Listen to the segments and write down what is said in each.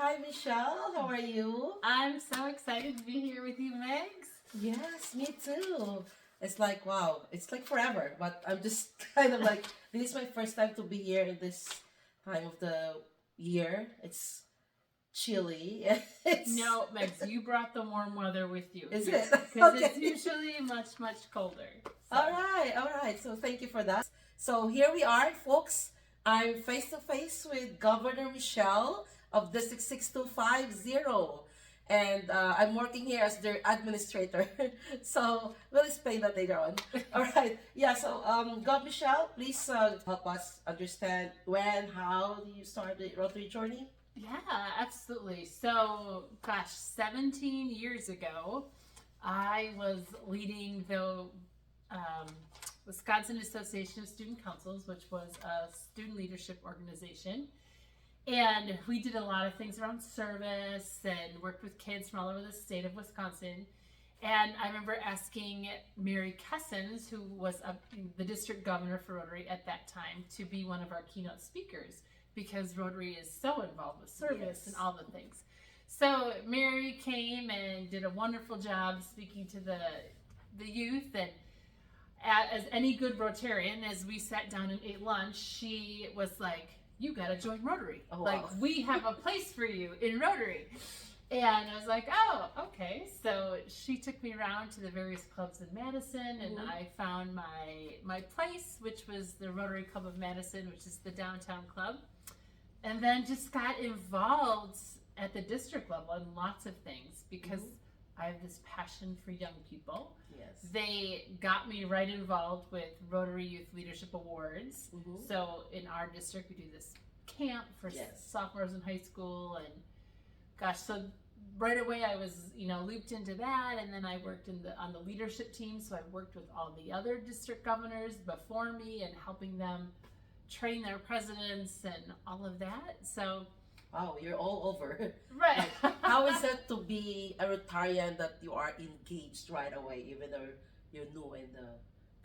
Hi, Michelle. How are you? I'm so excited to be here with you, Megs. Yes, me too. It's like, wow, it's like forever, but I'm just kind of like, this is my first time to be here in this time of the year. It's chilly. It's, No, Megs, you brought the warm weather with you. is it? Because Okay. it's usually much, much colder. So. All right. So thank you for that. So here we are, folks. I'm face to face with Governor Michelle of District 6250. And I'm working here as their administrator. So we'll explain that later on. All right. Yeah, so Gov Michelle, please help us understand when, how you started the Rotary journey. Yeah, absolutely. So, gosh, 17 years ago, I was leading the um, Wisconsin Association of Student Councils, which was a student leadership organization. And we did a lot of things around service and worked with kids from all over the state of Wisconsin. And I remember asking Mary Kessens, who was the district governor for Rotary at that time, to be one of our keynote speakers because Rotary is so involved with service and all the things. So Mary came and did a wonderful job speaking to the youth. And as any good Rotarian, as we sat down and ate lunch, she was like, you got to join Rotary. Oh, like, wow. we have a place for you in Rotary. And I was like, oh, okay. So she took me around to the various clubs in Madison, and I found my place, which was the Rotary Club of Madison, which is the downtown club. And then just got involved at the district level in lots of things because I have this passion for young people. Yes. They got me right involved with Rotary Youth Leadership Awards. So in our district, we do this camp for sophomores in high school, and gosh, so right away I was, looped into that, and then I worked on the leadership team. So I worked with all the other district governors before me and helping them train their presidents and all of that. So wow, you're all over. right. How is it to be a Rotarian that you are engaged right away, even though you're new in the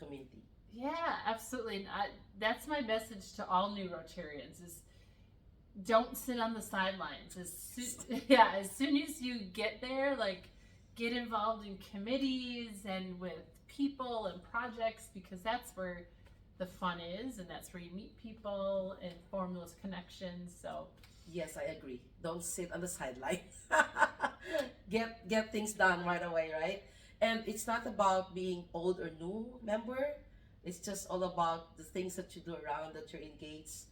community? Yeah, absolutely. And that's my message to all new Rotarians is don't sit on the sidelines. As soon as you get there, get involved in committees and with people and projects, because that's where the fun is, and that's where you meet people and form those connections. So yes, I agree. Don't sit on the sideline. Get things done right away, right? And it's not about being old or new member. It's just all about the things that you do around that you're engaged,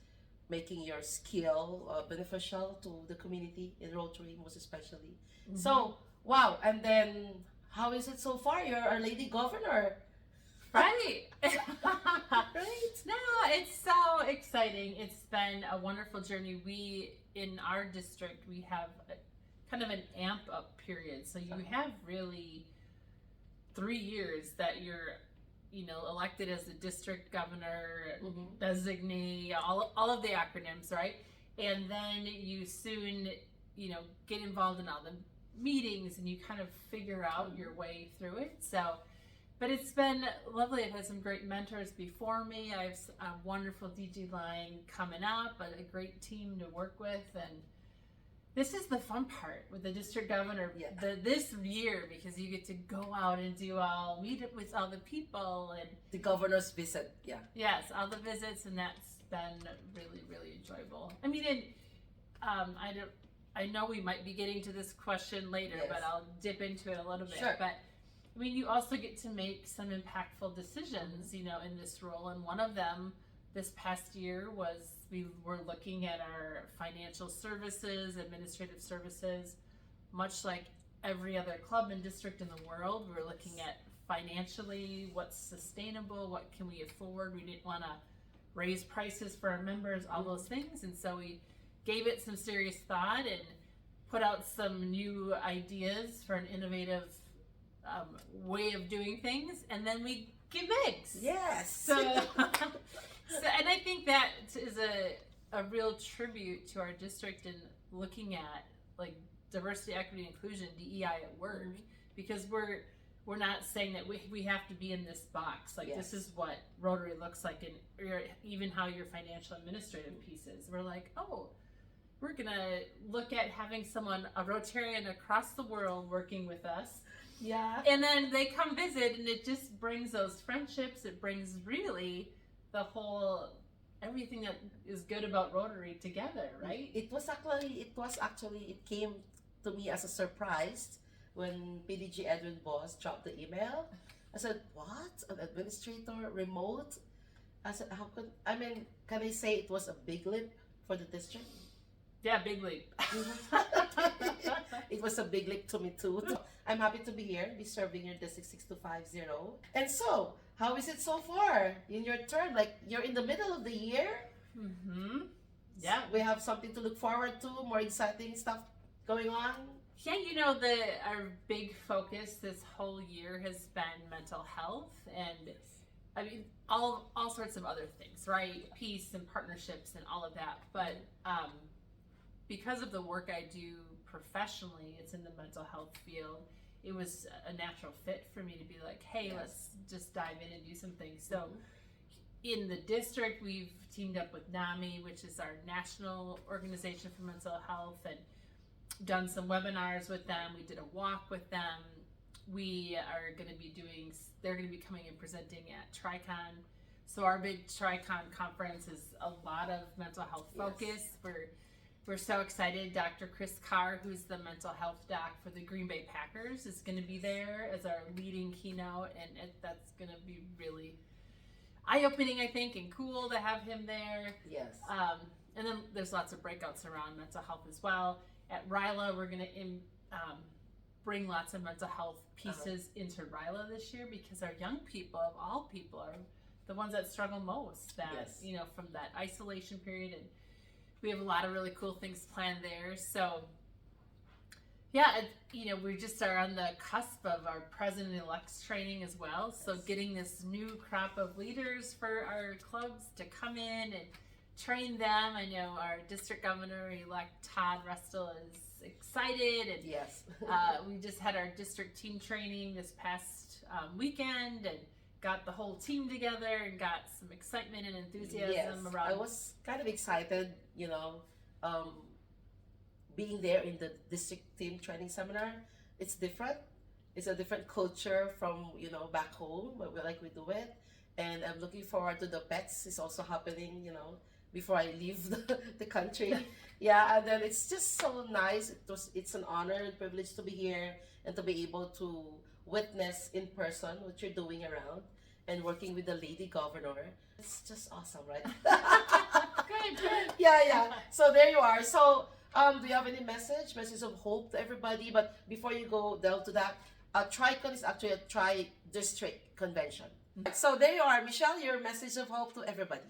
making your skill beneficial to the community in Rotary, most especially. So, wow. And then, how is it so far? You're our lady governor. Right. Right. No, it's so exciting. It's been a wonderful journey. In our district, we have kind of an amp up period. So you have really 3 years that you're, elected as the district governor, designee, all of the acronyms, right? And then you soon, get involved in all the meetings and you kind of figure out your way through it. So, but it's been lovely. I've had some great mentors before me. I have a wonderful DG line coming up, a great team to work with. And this is the fun part with the district governor this year, because you get to go out and meet up with all the people. And the governor's visit, yes, all the visits, and that's been really, really enjoyable. I mean, I know we might be getting to this question later, but I'll dip into it a little bit. Sure. But I mean, you also get to make some impactful decisions, in this role. And one of them this past year was we were looking at our financial services, administrative services, much like every other club and district in the world. We're looking at financially what's sustainable, what can we afford. We didn't want to raise prices for our members, all those things. And so we gave it some serious thought and put out some new ideas for an innovative way of doing things, and then we give Megs. Yes. So, and I think that is a real tribute to our district in looking at diversity, equity, inclusion, DEI at work, because we're not saying that we have to be in this box. This is what Rotary looks like, and even how your financial administrative piece is. We're like, oh, we're gonna look at having a Rotarian across the world working with us. Yeah. And then they come visit, and it just brings those friendships. It brings really the whole everything that is good about Rotary together, right? It came to me as a surprise when PDG Edwin Boss dropped the email. I said, "What? An administrator remote?" I said, "How could? I mean, can I say it was a big leap for the district?" Yeah, big leap. It was a big leap to me too. I'm happy to be here, be serving your District 6250. And so, how is it so far in your term? Like, you're in the middle of the year. Mm-hmm. Yeah. We have something to look forward to, more exciting stuff going on. Yeah, our big focus this whole year has been mental health, and I mean all sorts of other things, right? Peace and partnerships and all of that. But because of the work I do professionally, it's in the mental health field. It was a natural fit for me to be like, hey, let's just dive in and do some things. So in the district, we've teamed up with NAMI, which is our National Organization for Mental Health, and done some webinars with them. We did a walk with them. They're going to be coming and presenting at TriCon. So our big TriCon conference is a lot of mental health focus. We're so excited. Dr. Chris Carr, who's the mental health doc for the Green Bay Packers, is going to be there as our leading keynote, and that's going to be really eye-opening, I think, and cool to have him there. Yes. And then there's lots of breakouts around mental health as well. At RILA, we're going to bring lots of mental health pieces into RILA this year, because our young people, of all people, are the ones that struggle most. From that isolation period, and we have a lot of really cool things planned there. So, we just are on the cusp of our president-elect's training as well. So getting this new crop of leaders for our clubs to come in and train them. I know our district governor-elect Todd Restel is excited, and we just had our district team training this past weekend, and got the whole team together and got some excitement and enthusiasm around. I was kind of excited, being there in the district team training seminar. It's different. It's a different culture from, back home, like we do it. And I'm looking forward to the pets. It's also happening, before I leave the country. And then it's just so nice. It's an honor and privilege to be here and to be able to witness in person what you're doing around and working with the lady governor. It's just awesome, right? Good. Yeah. So there you are. So do you have any message of hope to everybody? But before you go delve to that, TriCon is actually a tri-district convention. So there you are, Michelle, your message of hope to everybody.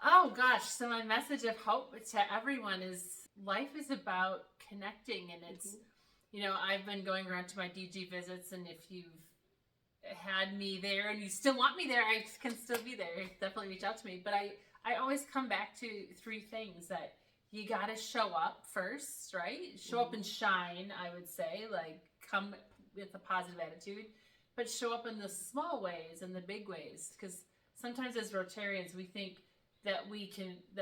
Oh gosh, so my message of hope to everyone is life is about connecting, and it's, I've been going around to my DG visits, and if you've had me there and you still want me there, I can still be there. Definitely reach out to me. But I always come back to three things: that you got to show up first, right? Show up and shine, I would say, like come with a positive attitude, but show up in the small ways and the big ways. Because sometimes as Rotarians, we think that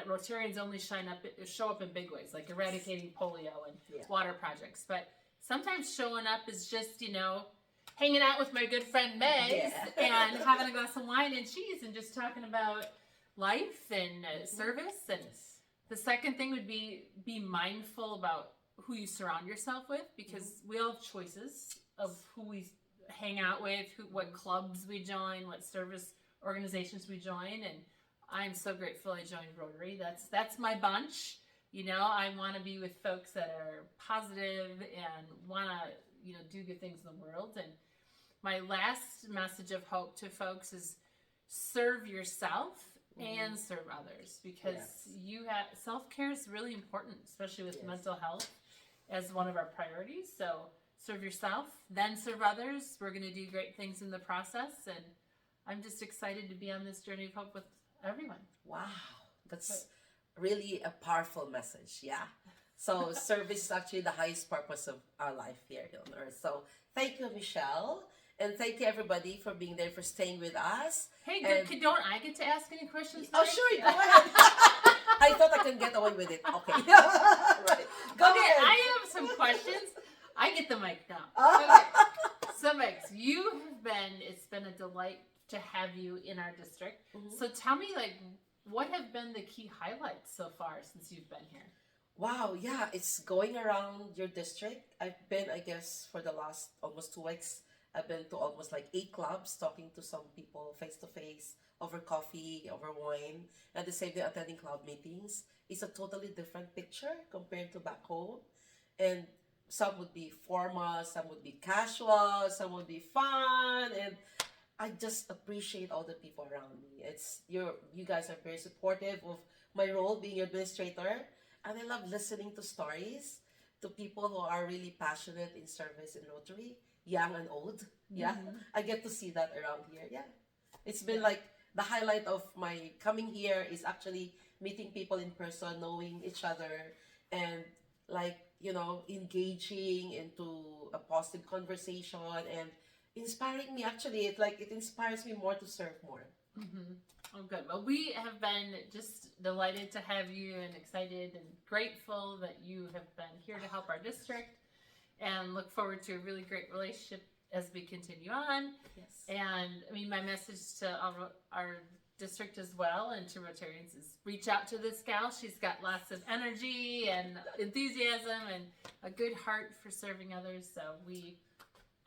Rotarians only show up in big ways, like eradicating polio and water projects. But sometimes showing up is just, hanging out with my good friend Megs and having a glass of wine and cheese and just talking about life and service. And the second thing would be mindful about who you surround yourself with, because we all have choices of who we hang out with, what clubs we join, what service organizations we join. And I'm so grateful I joined Rotary. That's my bunch. I want to be with folks that are positive and want to, do good things in the world. And my last message of hope to folks is serve yourself and serve others, because self-care is really important, especially with mental health as one of our priorities. So serve yourself, then serve others. We're going to do great things in the process, and I'm just excited to be on this journey of hope with everyone. Wow, that's really a powerful message. So service is actually the highest purpose of our life here on earth. So thank you, Michelle, and thank you everybody for being there, for staying with us. Hey, don't I get to ask any questions? Oh, sure, go ahead. I thought I can get away with it. Okay. Right. Go Okay, ahead. I have some questions. I get the mic now. Ah. Okay. So, Megs, it's been a delight to have you in our district. Mhm. So tell me, like, what have been the key highlights so far since you've been here? Wow, yeah, it's going around your district. I've been, I guess, for the last almost 2 weeks, I've been to almost like 8 clubs, talking to some people face to face, over coffee, over wine, and the same day attending club meetings. It's a totally different picture compared to back home. And some would be formal, some would be casual, some would be fun, and I just appreciate all the people around me. You guys are very supportive of my role being administrator, and I love listening to stories to people who are really passionate in service in Rotary, young and old. Yeah, I get to see that around here. Yeah, it's been like the highlight of my coming here is actually meeting people in person, knowing each other, and like engaging into a positive conversation and inspiring me. Actually, it inspires me more to serve more. Mm-hmm. Oh, good. Well, we have been just delighted to have you and excited and grateful that you have been here to help our district and look forward to a really great relationship as we continue on. Yes. And I mean, my message to our district as well and to Rotarians is reach out to this gal. She's got lots of energy and enthusiasm and a good heart for serving others. So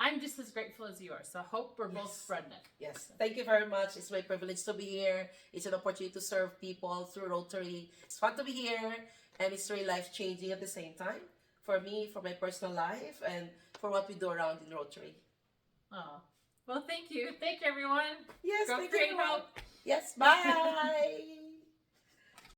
I'm just as grateful as you are. So I hope we're both spreading it. Yes. Thank you very much. It's my privilege to be here. It's an opportunity to serve people through Rotary. It's fun to be here, and it's really life-changing at the same time for me, for my personal life, and for what we do around in Rotary. Oh, well, thank you. Thank you, everyone. Yes, Go thank create you. hope. Yes, bye.